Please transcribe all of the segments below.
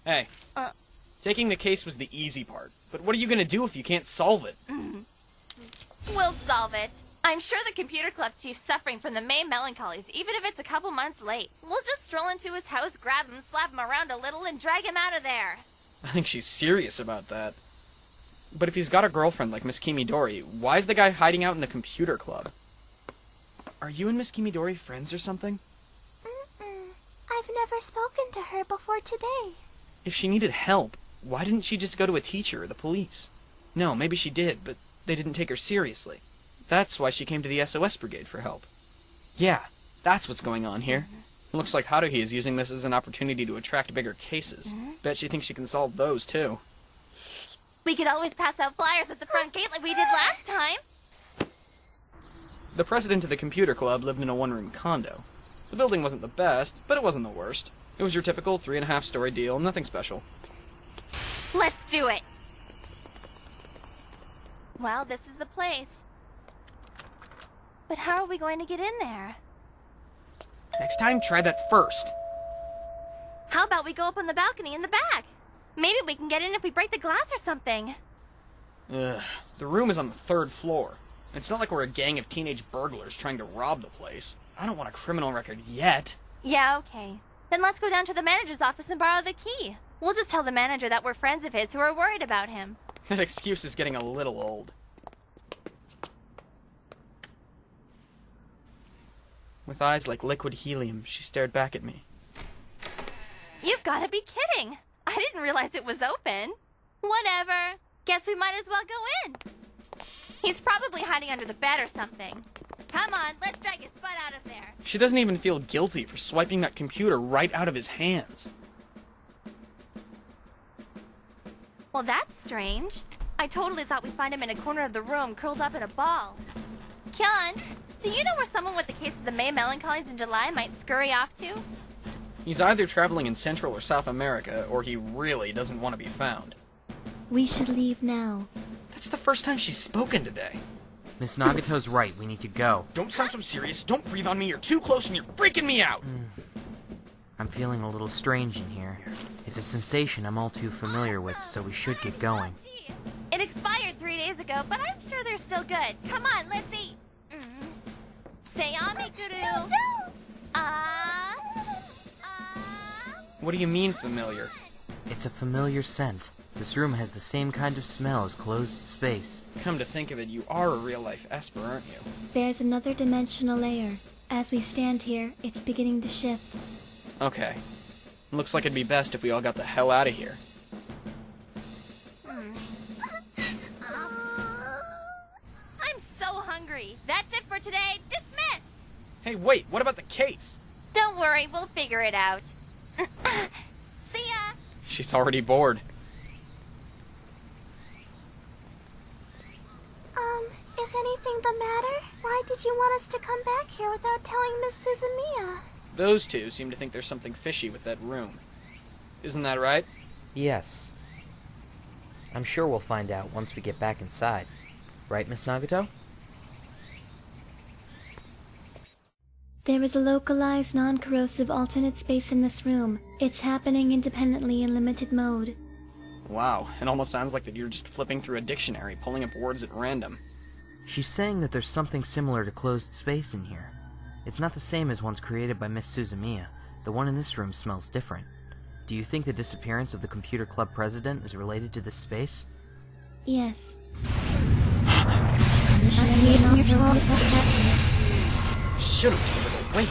Hey, taking the case was the easy part, but what are you gonna do if you can't solve it? We'll solve it. I'm sure the computer club chief's suffering from the May melancholies, even if it's a couple months late. We'll just stroll into his house, grab him, slap him around a little, and drag him out of there. I think she's serious about that. But if he's got a girlfriend like Miss Kimidori, why is the guy hiding out in the computer club? Are you and Miss Kimidori friends or something? I've never spoken to her before today. If she needed help, why didn't she just go to a teacher or the police? No, maybe she did, but they didn't take her seriously. That's why she came to the SOS Brigade for help. Yeah, that's what's going on here. Looks like Haruhi is using this as an opportunity to attract bigger cases. Bet she thinks she can solve those, too. We could always pass out flyers at the front gate like we did last time. The president of the computer club lived in a one-room condo. The building wasn't the best, but it wasn't the worst. It was your typical 3.5-story deal, nothing special. Let's do it. Well, this is the place. But how are we going to get in there? Next time, try that first. How about we go up on the balcony in the back? Maybe we can get in if we break the glass or something. Ugh, the room is on the 3rd floor. It's not like we're a gang of teenage burglars trying to rob the place. I don't want a criminal record yet. Yeah, okay. Then let's go down to the manager's office and borrow the key. We'll just tell the manager that we're friends of his who are worried about him. That excuse is getting a little old. With eyes like liquid helium, she stared back at me. You've got to be kidding. I didn't realize it was open. Whatever. Guess we might as well go in. He's probably hiding under the bed or something. Come on, let's drag his butt out of there. She doesn't even feel guilty for swiping that computer right out of his hands. Well, that's strange. I totally thought we'd find him in a corner of the room, curled up in a ball. Kyon, do you know where someone with the case of the May melancholies in July might scurry off to? He's either traveling in Central or South America, or he really doesn't want to be found. We should leave now. That's the first time she's spoken today. Miss Nagato's right, we need to go. Don't sound so serious. Don't breathe on me. You're too close and you're freaking me out. I'm feeling a little strange in here. It's a sensation I'm all too familiar with, so we should get going. It expired 3 days ago, but I'm sure they're still good. Come on, let's eat. Say Amikuru. No, don't. What do you mean, familiar? It's a familiar scent. This room has the same kind of smell as closed space. Come to think of it, you are a real-life Esper, aren't you? There's another dimensional layer. As we stand here, it's beginning to shift. Okay. Looks like it'd be best if we all got the hell out of here. I'm so hungry. That's it for today. Dismissed. Hey, wait, what about the case? Don't worry, we'll figure it out. See ya. She's already bored. Is anything the matter? Why did you want us to come back here without telling Miss Suzumiya? Those two seem to think there's something fishy with that room. Isn't that right? Yes. I'm sure we'll find out once we get back inside. Right, Miss Nagato? There is a localized, non-corrosive alternate space in this room. It's happening independently in limited mode. Wow, it almost sounds like that you're just flipping through a dictionary, pulling up words at random. She's saying that there's something similar to closed space in here. It's not the same as ones created by Miss Suzumiya. The one in this room smells different. Do you think the disappearance of the computer club president is related to this space? Yes. Should have told her to wait.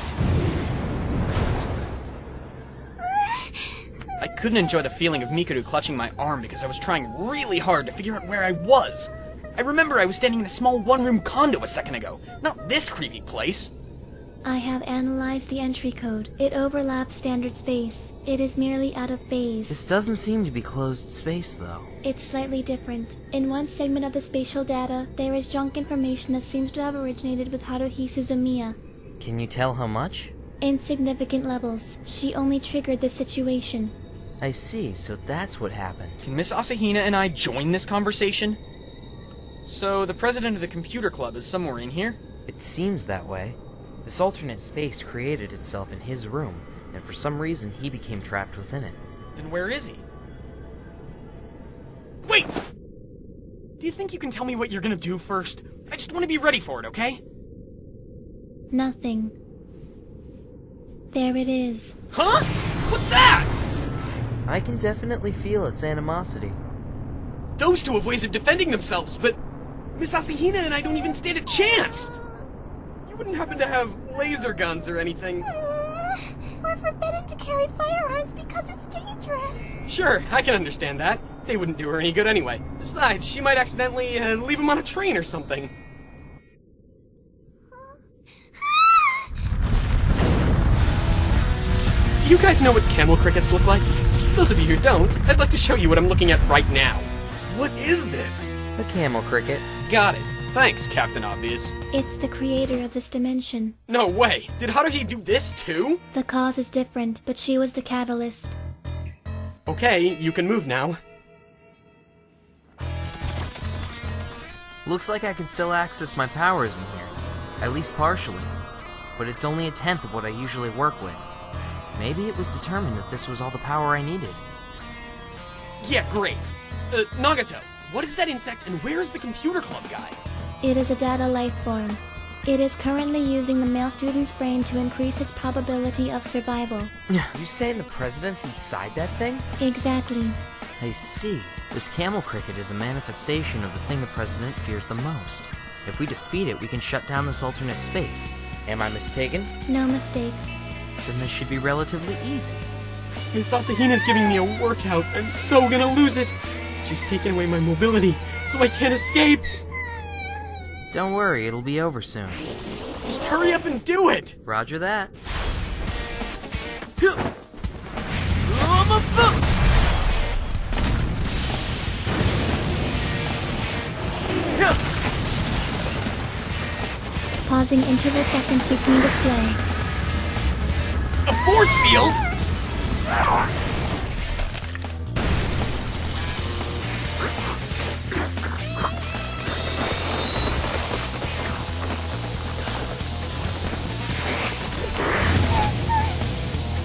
I couldn't enjoy the feeling of Mikuru clutching my arm because I was trying really hard to figure out where I was. I remember I was standing in a small one-room condo a second ago, not this creepy place. I have analyzed the entry code. It overlaps standard space. It is merely out of phase. This doesn't seem to be closed space, though. It's slightly different. In one segment of the spatial data, there is junk information that seems to have originated with Haruhi Suzumiya. Can you tell how much? Insignificant levels. She only triggered the situation. I see, so that's what happened. Can Miss Asahina and I join this conversation? So, the president of the computer club is somewhere in here? It seems that way. This alternate space created itself in his room, and for some reason he became trapped within it. Then where is he? Wait! Do you think you can tell me what you're gonna do first? I just want to be ready for it, okay? Nothing. There it is. Huh? What's that? I can definitely feel its animosity. Those two have ways of defending themselves, but Miss Asahina and I don't even stand a chance! You wouldn't happen to have laser guns or anything? We're forbidden to carry firearms because it's dangerous. Sure, I can understand that. They wouldn't do her any good anyway. Besides, she might accidentally leave him on a train or something. Do you guys know what camel crickets look like? For those of you who don't, I'd like to show you what I'm looking at right now. What is this? A camel cricket. Got it. Thanks, Captain Obvious. It's the creator of this dimension. No way! Did Haruhi do this too? The cause is different, but she was the catalyst. Okay, you can move now. Looks like I can still access my powers in here. At least partially. But it's only a tenth of what I usually work with. Maybe it was determined that this was all the power I needed. Yeah, great. Nagato, what is that insect and where is the computer club guy? It is a data life form. It is currently using the male student's brain to increase its probability of survival. You saying the president's inside that thing? Exactly. I see. This camel cricket is a manifestation of the thing the president fears the most. If we defeat it, we can shut down this alternate space. Am I mistaken? No mistakes. Then this should be relatively easy. Miss Asahina's giving me a workout. I'm so gonna lose it. She's taken away my mobility, so I can't escape. Don't worry, it'll be over soon. Just hurry up and do it! Roger that. Pausing interval seconds between display. A force field?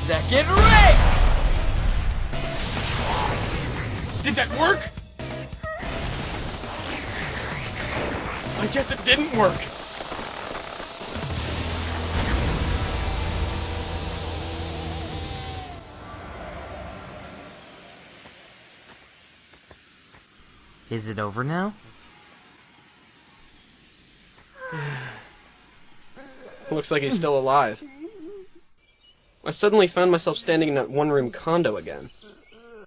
Second ray! Did that work? I guess it didn't work. Is it over now? Looks like he's still alive. I suddenly found myself standing in that one-room condo again.